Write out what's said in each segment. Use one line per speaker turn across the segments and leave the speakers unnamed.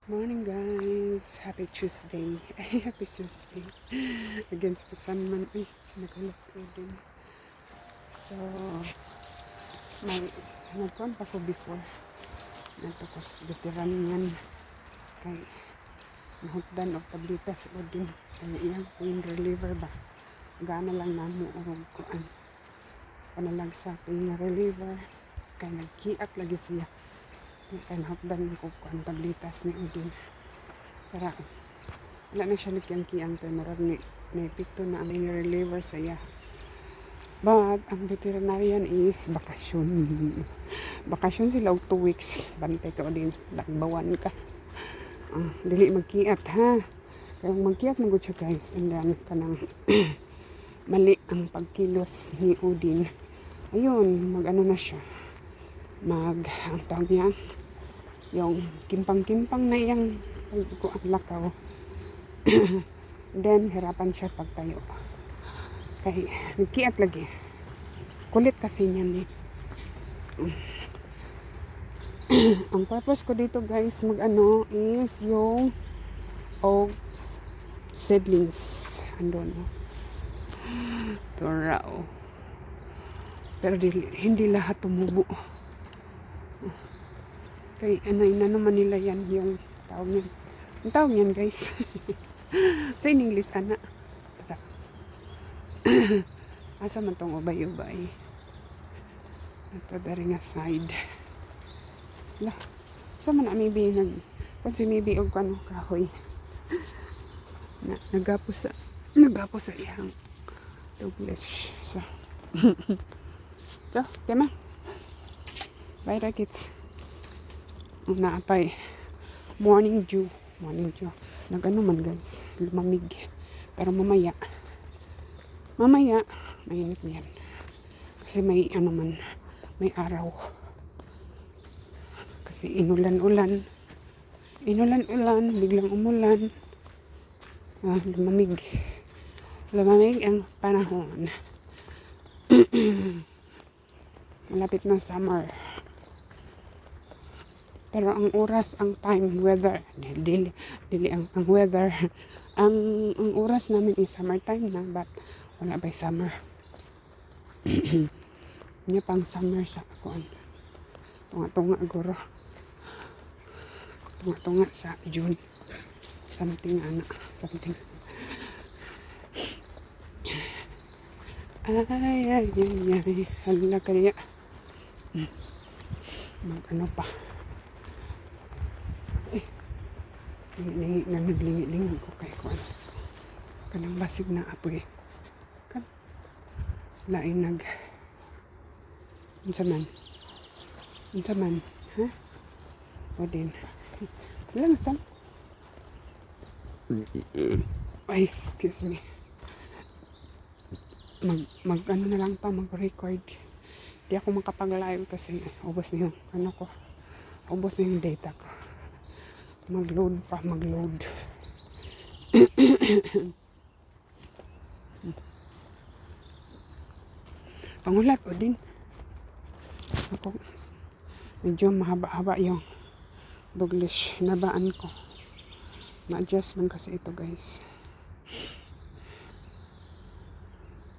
Morning guys, happy Tuesday. Happy Tuesday. Against the sun man. Ay, nagulat ko din. So, may nagkuhan pa ko before. Nagtukos veteran yan. Kay mahutdan o tablitas o din. Kaya iyang pain reliever ba. Gana lang namo o kuan. Panalag sa pain reliever. Kaya nagkiak lagi siya. Kaya nahutdan ko kuan tablitas ni Udin. Para wala na siya nagkiyang-kiyang tayo marag ni epekto na ang reliever sa iya. But ang veterinarian is bakasyon. Bakasyon sila og 2 weeks. Bantay ka o din. Lagbawan ka. Dili magkiat ha. Kaya magkiat magod siya guys. And then kanang mali ang pagkilos ni Udin. Ayun, mag-ano na siya. Ang tawag niya, yung kimpang-kimpang na iyang ang lakaw. Then, hirapan siya pagtayo. Kaya, nagkiat lagi. Kulit kasi niyan eh. Ang purpose ko dito guys, mag-ano is yung oats seedlings. Andun. Torao. Pero hindi lahat tumubo. Kay ano naman nila yan yung tawag niyan. Ang tawag niyan guys. Sa English ana. Asa man tong ubay-ubay. Ito dari nga side. Lah. Sa man maybe kung si maybe og kano kahoy. Nagapo sa iyang Douglas. So. So, kema. Bye kids. Naapay morning dew nagano man guys, lumamig pero mamaya mainit na yan kasi may ano man, may araw kasi inulan biglang umulan. Lumamig ang panahon. Malapit na summer. Pero ang oras, ang time, weather, dili ang weather. Ang oras namin is summertime na, but wala ba'y summer. Niya pang summer sa kuan. Tunga-tunga guro. Tunga-tunga sa June. Something. Ay. Hala kaya. Mag-ano pa. Naglingi-lingi ko kay kuan. Kanang basig na apoy. Kan lain unsa man, ha? O din. Wala na sam. Ay, excuse me. Ano na lang pa, mag-record. Di ako makapag-live kasi ubos na yung ubos na yung data ko. Mag-load. Pangulat o din. Ako, medyo mahaba-haba yung Douglas. Nabaan ko. Ma-adjust man kasi ito guys.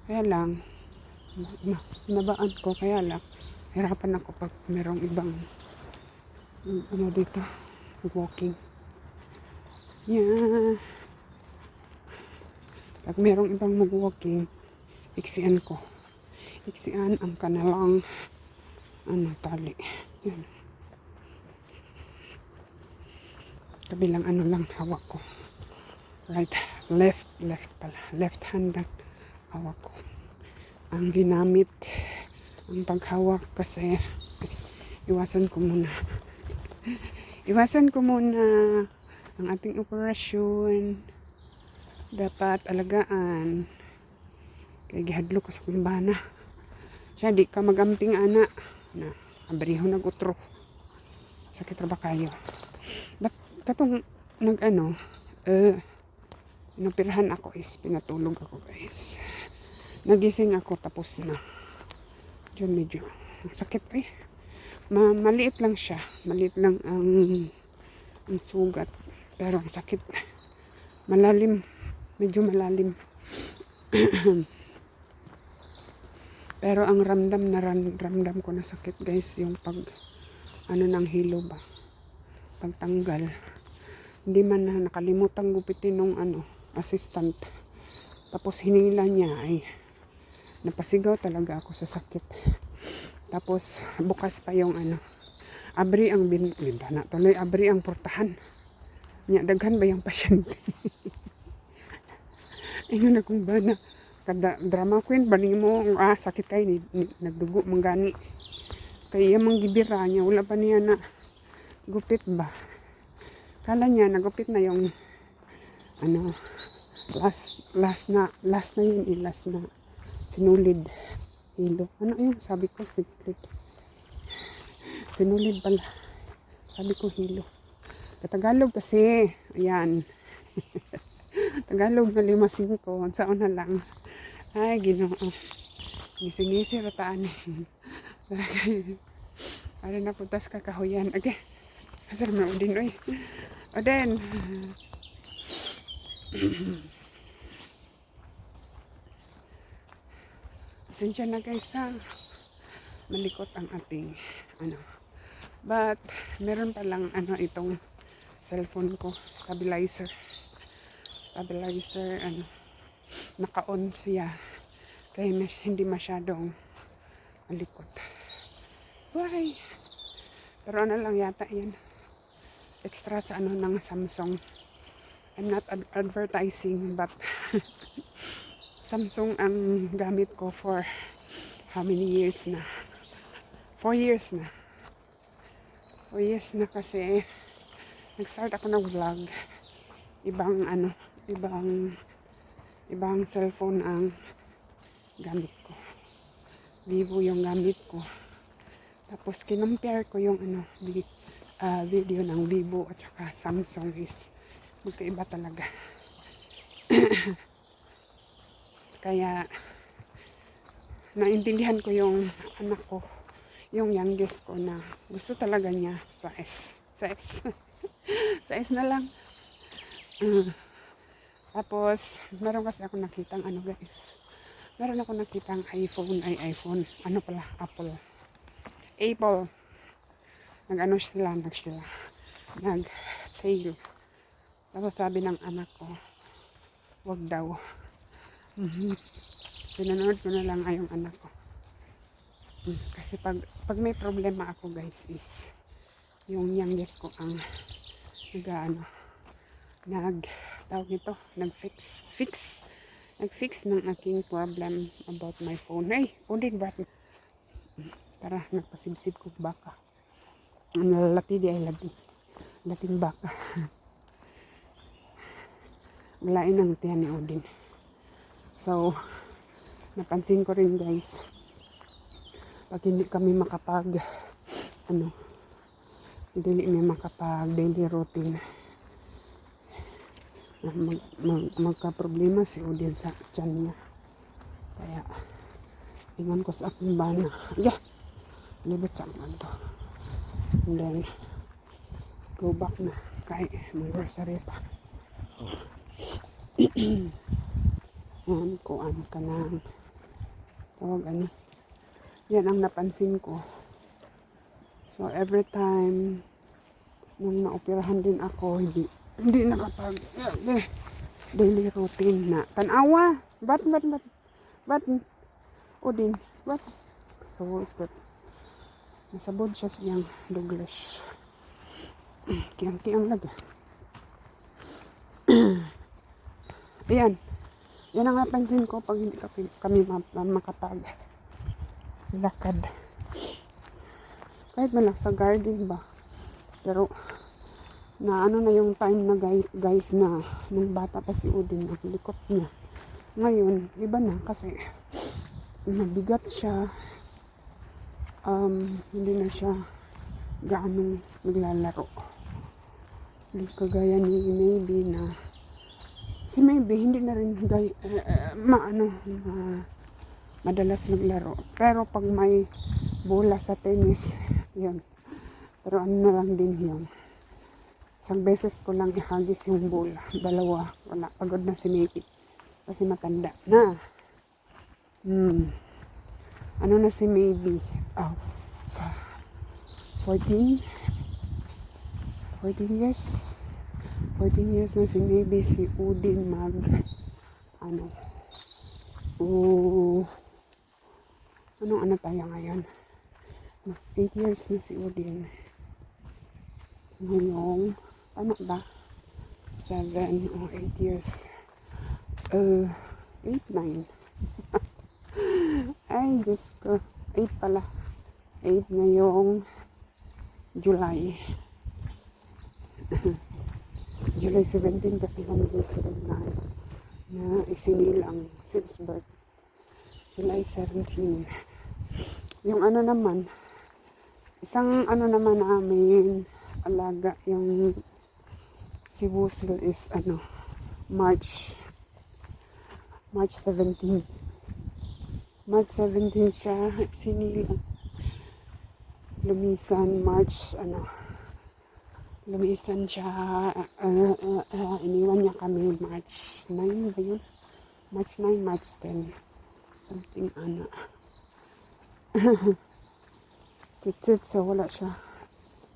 Kaya lang, nabaan ko. Kaya lang, hirapan ako pag merong ibang ano dito. Walking. Yeah. Pag merong ibang mag-walking, iksian ang kanalang tali. Yan. Kabilang lang hawak ko. Right, left pala. Left hand lang hawak ko. Ang ginamit ang paghawak kasi iwasan ko muna ang ating operasyon. Dapat alagaan. Kaya gihadlo ka sa kumbana. Siya di ka magamping ana. Na, abriho nag-utro. Sakit ra ba kayo? Katong inoperahan ako is pinatulog ako guys. Nagising ako tapos na. Diyan medyo sakit maliit lang siya. Maliit lang ang ang sugat. Pero ang sakit, malalim, medyo malalim. Pero ang ramdam ko na sakit guys, yung pag ano ng hilo ba, pagtanggal. Hindi man na nakalimutan gupitin nung assistant. Tapos hinila niya ay napasigaw talaga ako sa sakit. Tapos bukas pa yung abri ang bintana tuloy, abri ang portahan. Nya daghan ba yung pasyente? Ingon akong bana kada drama queen bani mo sakit kay ni nagdugo manggani. Kaya mang gibira niya wala pa niya na gupit ba. Kala niya nagupit na yung last na sinulid hilo. Ano yung sabi ko sinulid pala. Sabi ko hilo. Katagalog kasi, ayan. Tagalog na 5-5, saan na lang. Ay, Ginoo. Ngisi-ngisi rataan. Ano na putas kakahuyan. Okay. Asal mo din, oy. Oden. Pasensya na guys ha. Malikot ang ating But, meron palang itong cellphone ko. Stabilizer. Naka-on siya. Kaya hindi masyadong malikot. Why? Pero lang yata yan. Extra sa ng Samsung. I'm not advertising but Samsung ang gamit ko for how many years na? 4 years na. 4 years na kasi nag-start ako ng vlog. Ibang cellphone ang gamit ko. Vivo yung gamit ko. Tapos kinompare ko yung video ng Vivo at saka Samsung is magkaiba talaga. Kaya naintindihan ko yung anak ko, yung youngest ko na gusto talaga niya sa S. Sa S na lang. Tapos meron kasi ako nakitang guys. Meron ako nakitang iPhone. Apple. Nag-sale. Tapos sabi ng anak ko, wag daw. Pinanood ko na lang yung anak ko. Kasi pag may problema ako guys is yung youngest ko ang nag-fix ng aking problem about my phone. Ay, Odin, brat. Tara, nagpasibsib ko baka. Ang lalati di ay lating baka. Malain ang tiyan ni Odin. So, napansin ko rin guys, pag hindi kami makapag daily routine, magka-problema si Odin sa tiyan niya. Kaya, ingon ko sa akong bana. Libot sa akong to. And then, go back na kay mag-grocery pa. Yan, kuan ka ng tawag yan ang napansin ko. So every time nung naoperahan din ako, hindi nakapag daily routine na tanawa. But Odin, what? So it's good. Nasabod siya siyang Douglas. Kiyang laga. Ayan. Yan ang napansin ko pag hindi kami makapag lakad. Kahit man lang sa garden ba. Pero na na yung time na guys na nung bata pa si Odin ang likot niya. Ngayon, iba na kasi mabigat siya. Hindi na siya gaano naglalaro. Hindi kagaya ni Maybe na si Maybe hindi na rin madalas maglaro. Pero pag may bola sa tennis, yun. Pero na lang din yun. Isang beses ko lang ihagis yung bowl. Dalawa. Wala. Pagod na si Maybe. Kasi matanda na. Ano na si Maybe? 14? 14 years? 14 years na si Maybe. Si Udin ano tayo ngayon? 8 years na si Udin. Ngayong, tama ba? 7 o 8 years. 8, 9. Ay, Diyos ko. 8 pala. 8 ngayong July. July 17 kasi ang days na isinilang since birth. July 17. Yung ano naman, isang ano naman namin, alaga yung si Wusil is March 17. March 17 siya sinilang. Lumisan siya, iniwan niya kami March 9 ba yun? March 9, March 10. Something titsit, so wala siya.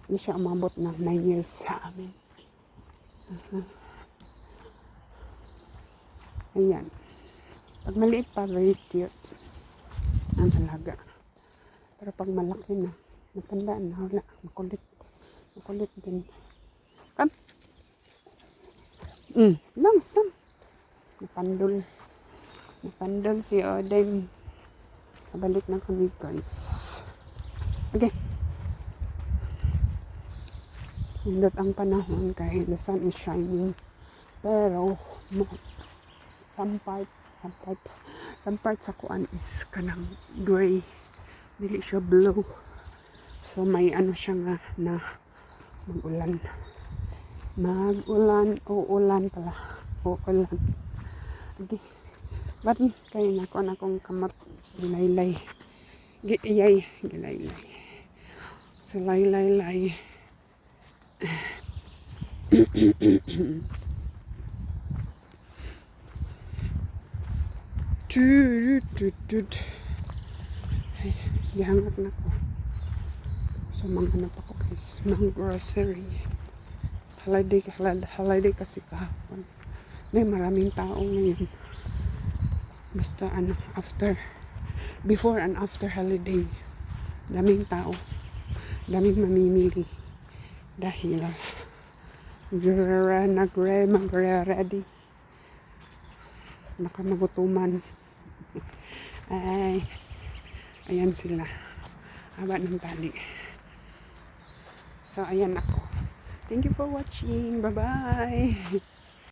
Hindi siya umabot ng 9 years sa amin. Ayan. Pag maliit pa, very cute ang alaga. Pero pag malaki na, matanda na, wala, makulit din. Come. Langsam. Napandol si Odin. Nabalik na kami, guys. Okay. Hindot ang panahon kahit the sun is shining. Pero, some part sa kuan is kanang gray. Dili siya blue. So, may siya nga na uulan pala. Uulan. Okay. But, kaya na ko na kong kamot. Gilaylay. Gilaylay. So, laylay. Gihangat na ko. So, manghanap ako guys. Mga grocery. Holiday kasi kahapon. May maraming tao ngayon. Basta before and after holiday. Daming tao. Daming mamimili. Dahil magre-ready. Baka magutuman. Ayan sila. Haba ng tali. So, ayan ako. Thank you for watching. Bye-bye.